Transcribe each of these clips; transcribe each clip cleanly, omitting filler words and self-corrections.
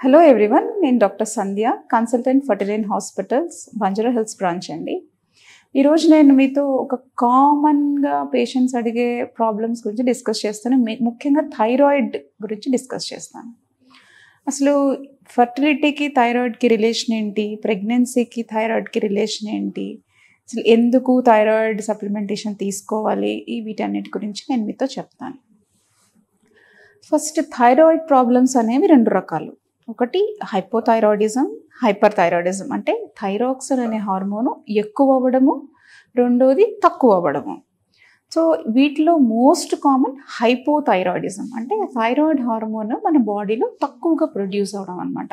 Hello everyone, నేను doctor Sandhya, consultant ఫర్టిలైన్ hospitals Banjara Hills branch అండి. ఈరోజు నేను మీతో ఒక కామన్గా పేషెంట్స్ అడిగే ప్రాబ్లమ్స్ గురించి డిస్కస్ చేస్తాను. ముఖ్యంగా థైరాయిడ్ గురించి డిస్కస్ చేస్తాను. అసలు ఫర్టిలిటీకి థైరాయిడ్కి రిలేషన్ ఏంటి, ప్రెగ్నెన్సీకి థైరాయిడ్కి రిలేషన్ ఏంటి, అసలు ఎందుకు థైరాయిడ్ సప్లిమెంటేషన్ తీసుకోవాలి, వీటన్నిటి గురించి నేను మీతో చెప్తాను. ఫస్ట్, థైరాయిడ్ ప్రాబ్లమ్స్ అనేవి రెండు రకాలు. ఒకటి హైపోథైరాయిడిజం, హైపర్ థైరాయిడిజం. అంటే థైరాక్సిన్ అనే హార్మోను ఎక్కువ అవ్వడము, రెండోది తక్కువ అవ్వడము. సో వీటిలో మోస్ట్ కామన్ హైపోథైరాయిడిజం. అంటే థైరాయిడ్ హార్మోన్ మన బాడీలో తక్కువగా ప్రొడ్యూస్ అవ్వడం అనమాట.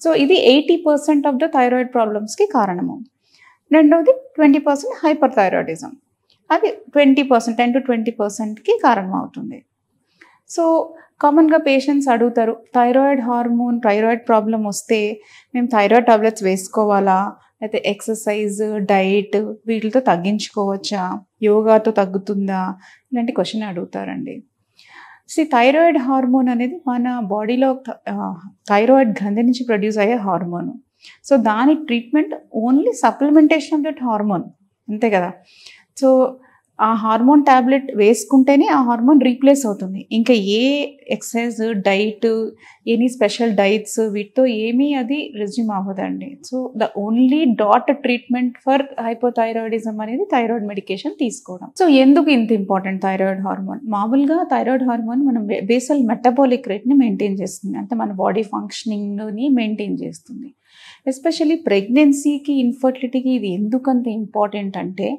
సో ఇది 80% ఆఫ్ ద థైరాయిడ్ ప్రాబ్లమ్స్కి కారణము. రెండోది 20% హైపర్ థైరాయిడిజం. అది 20%, 10 to 20%కి కారణం అవుతుంది. సో కామన్గా పేషెంట్స్ అడుగుతారు, థైరాయిడ్ ప్రాబ్లం వస్తే మేము థైరాయిడ్ టాబ్లెట్స్ వేసుకోవాలా, అయితే ఎక్సర్సైజ్, డైట్ వీటితో తగ్గించుకోవచ్చా, యోగాతో తగ్గుతుందా, ఇలాంటి క్వశ్చన్ అడుగుతారండి. థైరాయిడ్ హార్మోన్ అనేది మన బాడీలో థైరాయిడ్ గ్రంథి నుంచి ప్రొడ్యూస్ అయ్యే హార్మోన్. సో దాని treatment only supplementation of that hormone, అంతే కదా. సో ఆ హార్మోన్ ట్యాబ్లెట్ వేసుకుంటేనే ఆ హార్మోన్ రీప్లేస్ అవుతుంది. ఇంకా ఏ exercise, diet, any special diets వీటితో ఏమీ అది రెజ్యూమ్ అవ్వదండి. So the only treatment for hypothyroidism అనేది థైరాయిడ్ మెడికేషన్ తీసుకోవడం. సో ఎందుకు ఇంత ఇంపార్టెంట్ థైరాయిడ్ హార్మోన్? మామూలుగా థైరాయిడ్ హార్మోన్ మనం బేసల్ మెటబాలిక్ రేట్ని మెయింటైన్ చేస్తుంది, అంటే మన బాడీ ఫంక్షనింగ్ని మెయింటైన్ చేస్తుంది. ఎస్పెషల్లీ ప్రెగ్నెన్సీకి, ఇన్ఫర్టిలిటీకి ఇది ఎందుకంత ఇంపార్టెంట్ అంటే,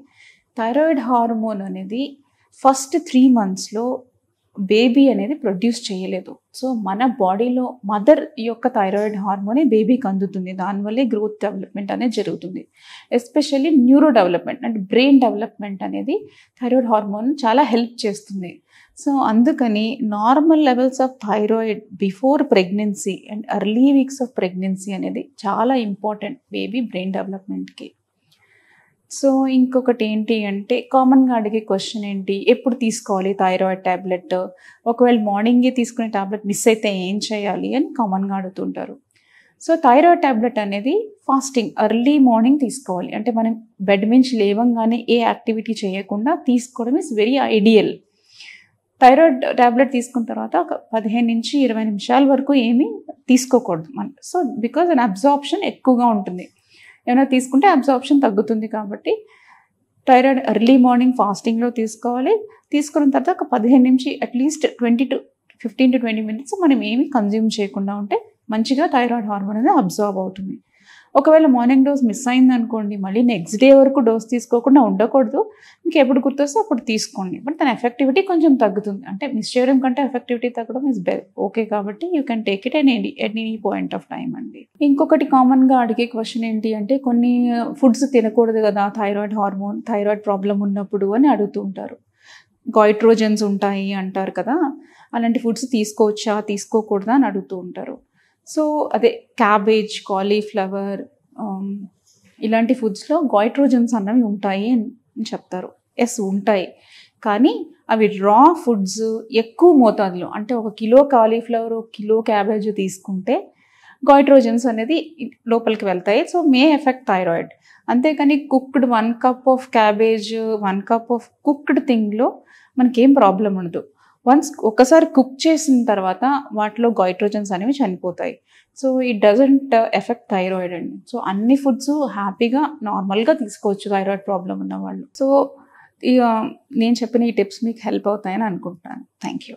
థైరాయిడ్ హార్మోన్ అనేది ఫస్ట్ 3 monthsలో బేబీ అనేది ప్రొడ్యూస్ చేయలేదు. సో మన బాడీలో మదర్ యొక్క థైరాయిడ్ హార్మోనే బేబీకి అందుతుంది. దానివల్లే గ్రోత్ డెవలప్మెంట్ అనేది జరుగుతుంది. ఎస్పెషల్లీ న్యూరో డెవలప్మెంట్ అంటే బ్రెయిన్ డెవలప్మెంట్ అనేది థైరాయిడ్ హార్మోన్ చాలా హెల్ప్ చేస్తుంది. సో అందుకని normal levels of thyroid before pregnancy and early weeks of pregnancy అనేది చాలా ఇంపార్టెంట్ బేబీ బ్రెయిన్ డెవలప్మెంట్కి. సో ఇంకొకటి ఏంటి అంటే, కామన్గా అడిగే క్వశ్చన్ ఏంటి, ఎప్పుడు తీసుకోవాలి థైరాయిడ్ ట్యాబ్లెట్, ఒకవేళ మార్నింగే తీసుకునే ట్యాబ్లెట్ మిస్ అయితే ఏం చేయాలి అని కామన్గా అడుగుతుంటారు. సో థైరాయిడ్ ట్యాబ్లెట్ అనేది ఫాస్టింగ్ ఎర్లీ మార్నింగ్ తీసుకోవాలి. అంటే మనం బెడ్ నుంచి లేవంగానే ఏ యాక్టివిటీ చేయకుండా తీసుకోవడం is very ideal. Thyroid tablet తీసుకున్న తర్వాత ఒక 15 నుంచి 20 నిమిషాల వరకు ఏమీ తీసుకోకూడదు మనం. సో బికాజ్ దాని అబ్జార్ప్షన్ ఎక్కువగా ఉంటుంది. ఏమైనా తీసుకుంటే అబ్జార్ప్షన్ తగ్గుతుంది కాబట్టి థైరాయిడ్ ఎర్లీ మార్నింగ్ ఫాస్టింగ్లో తీసుకోవాలి. తీసుకున్న తర్వాత ఒక 15 నుంచి అట్లీస్ట్ 15 to 20 minutes మనం ఏమి కన్జ్యూమ్ చేయకుండా ఉంటే మంచిగా థైరాయిడ్ హార్మోన్ అనేది అబ్జార్బ్ అవుతుంది. ఒకవేళ మార్నింగ్ డోస్ మిస్ అయిందనుకోండి, మళ్ళీ నెక్స్ట్ డే వరకు డోస్ తీసుకోకుండా ఉండకూడదు. మీకు ఎప్పుడు గుర్తొస్తే అప్పుడు తీసుకోండి. బట్ దాని ఎఫెక్టివిటీ కొంచెం తగ్గుతుంది. అంటే మిస్ చేయడం కంటే ఎఫెక్టివిటీ తగ్గడం ఇస్ ఓకే. కాబట్టి you can take it at any point of time అండి. ఇంకొకటి కామన్గా అడిగే క్వశ్చన్ ఏంటి అంటే, కొన్ని ఫుడ్స్ తినకూడదు కదా థైరాయిడ్ ప్రాబ్లం ఉన్నప్పుడు అని అడుగుతూ ఉంటారు. గాయిట్రోజన్స్ ఉంటాయి అంటారు కదా, అలాంటి ఫుడ్స్ తీసుకోవచ్చా తీసుకోకూడదా అని అడుగుతూ ఉంటారు. సో అదే క్యాబేజ్, కాలీఫ్లవర్ ఇలాంటి ఫుడ్స్లో గాయిట్రోజన్స్ అన్నవి ఉంటాయి అని చెప్తారు. ఎస్ ఉంటాయి, కానీ అవి రా ఫుడ్స్ ఎక్కువ మోతాదులో, అంటే 1 కిలో కాలీఫ్లవర్, 1 కిలో క్యాబేజ్ తీసుకుంటే గాయిట్రోజన్స్ అనేది లోపలికి వెళ్తాయి. So may effect thyroid. అంతేకాని cooked 1 cup of cabbage, 1 cup of cooked థింగ్లో మనకేం ప్రాబ్లం ఉండదు. ఒకసారి కుక్ చేసిన తర్వాత వాటిలో గాయిట్రోజన్స్ అనేవి చనిపోతాయి. So it doesn't effect thyroid అండి. సో అన్ని ఫుడ్స్ హ్యాపీగా నార్మల్గా తీసుకోవచ్చు థైరాయిడ్ ప్రాబ్లం ఉన్న వాళ్ళు. సో నేను చెప్పిన ఈ టిప్స్ మీకు హెల్ప్ అవుతాయని అనుకుంటున్నాను. Thank you.